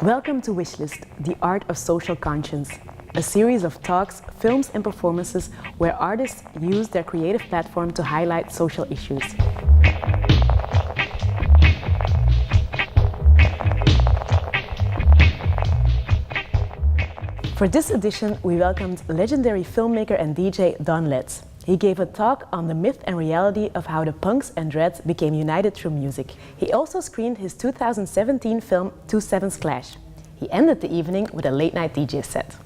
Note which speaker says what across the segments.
Speaker 1: Welcome to Wishlist, the art of social conscience, a series of talks, films and performances where artists use their creative platform to highlight social issues. For this edition, we welcomed legendary filmmaker and DJ Don Letts. He gave a talk on the myth and reality of how the punks and dreads became united through music. He also screened his 2017 film 2/7's Clash. He ended the evening with a late-night DJ set.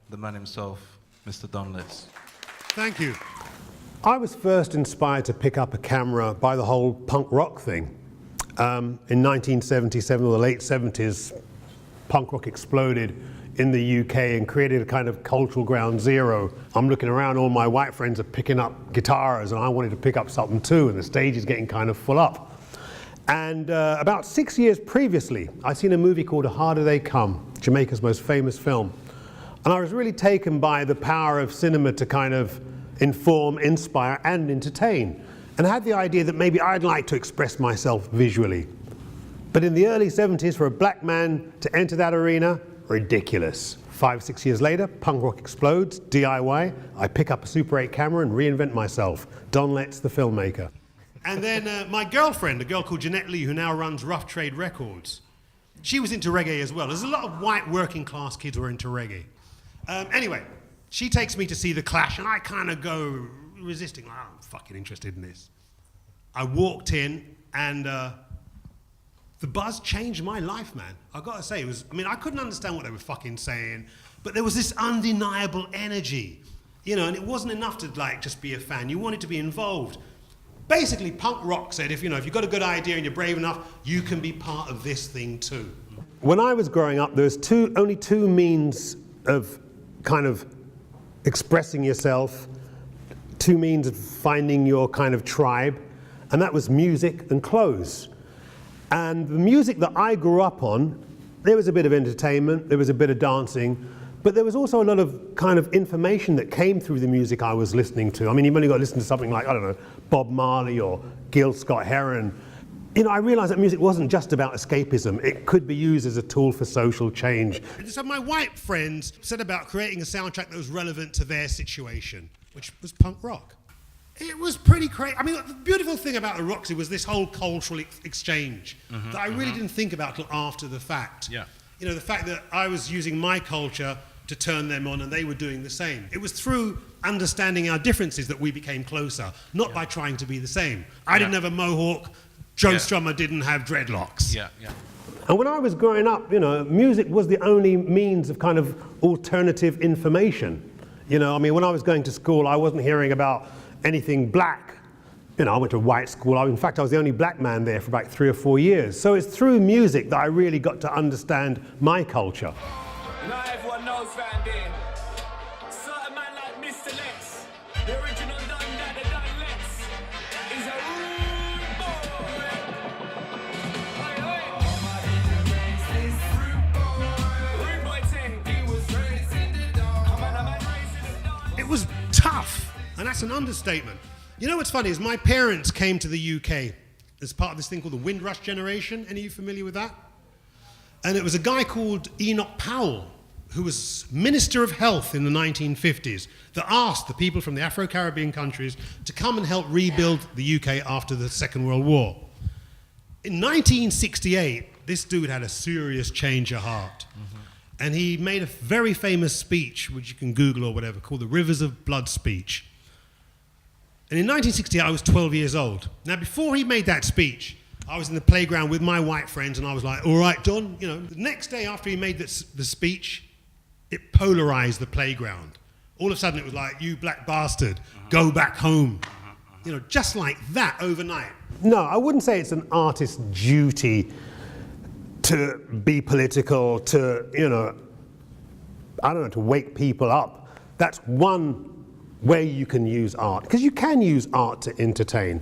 Speaker 2: The man himself, Mr. Don Letts.
Speaker 3: Thank you. I was first inspired to pick up a camera by the whole punk rock thing. In 1977 or the late 70s, punk rock exploded in the UK and created a kind of cultural ground zero. I'm looking around, all my white friends are picking up guitars and I wanted to pick up something too, and the stage is getting kind of full up. And about 6 years previously, I'd seen a movie called A Harder They Come, Jamaica's most famous film. And I was really taken by the power of cinema to kind of inform, inspire and entertain. And I had the idea that maybe I'd like to express myself visually. But in the early 70s, for a black man to enter that arena, ridiculous. 5-6 years later, punk rock explodes, DIY, I pick up a Super 8 camera and reinvent myself. Don Letts, the filmmaker. And then my girlfriend, a girl called Jeanette Lee, who now runs Rough Trade Records, she was into reggae as well. There's a lot of white working class kids who are into reggae. Anyway, she takes me to see The Clash and I kind of go resisting, like, I'm fucking interested in this. I walked in and the buzz changed my life, man. I gotta say, I couldn't understand what they were fucking saying, but there was this undeniable energy, and it wasn't enough to like just be a fan. You wanted to be involved. Basically, punk rock said, if you've got a good idea and you're brave enough, you can be part of this thing too. When I was growing up, there was only two means of kind of expressing yourself, two means of finding your kind of tribe, and that was music and clothes. And the music that I grew up on, there was a bit of entertainment, there was a bit of dancing, but there was also a lot of kind of information that came through the music I was listening to. I mean, you've only got to listen to something like, I don't know, Bob Marley or Gil Scott-Heron. I realized that music wasn't just about escapism. It could be used as a tool for social change. So my white friends said about creating a soundtrack that was relevant to their situation, which was punk rock. It was pretty crazy. I mean, the beautiful thing about the Roxy was this whole cultural exchange that I really didn't think about till after the fact. Yeah. The fact that I was using my culture to turn them on and they were doing the same. It was through understanding our differences that we became closer, not by trying to be the same. I didn't have a mohawk, Joe Strummer didn't have dreadlocks. Yeah, yeah. And when I was growing up, music was the only means of kind of alternative information. When I was going to school, I wasn't hearing about anything black. I went to a white school. In fact, I was the only black man there for about 3 or 4 years. So it's through music that I really got to understand my culture.
Speaker 4: Now everyone knows Van Dien. Certain man like Mr. Letts, the original Don Letts, is a rude boy. Rude boy thing. He was raised in the dark. It was tough, and that's an understatement. What's funny is my parents came to the UK as part of this thing called the Windrush generation. Any of you familiar with that? And it was a guy called Enoch Powell, who was Minister of Health in the 1950s, that asked the people from the Afro-Caribbean countries to come and help rebuild the UK after the Second World War. In 1968, this dude had a serious change of heart. And he made a very famous speech, which you can Google or whatever, called the Rivers of Blood speech. And in 1968, I was 12 years old. Now, before he made that speech, I was in the playground with my white friends and I was like, all right, Don, the next day after he made the speech, it polarized the playground. All of a sudden it was like, you black bastard, go back home. Just like that overnight. No, I wouldn't say it's an artist's duty to be political, to, to wake people up. That's one way you can use art, because you can use art to entertain.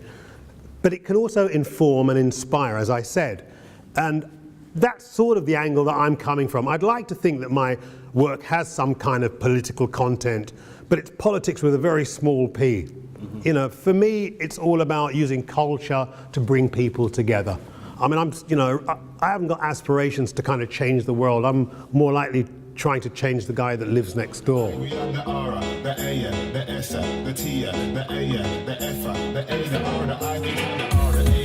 Speaker 4: But it can also inform and inspire, as I said. And that's sort of the angle that I'm coming from. I'd like to think that my work has some kind of political content, but it's politics with a very small p. For me, it's all about using culture to bring people together.
Speaker 3: I mean, I haven't got aspirations to kind of change the world. I'm more likely trying to change the guy that lives next door.
Speaker 5: We have the aura, the A, the S, the T, the A, the F, the A, the R, the I, the R, the A.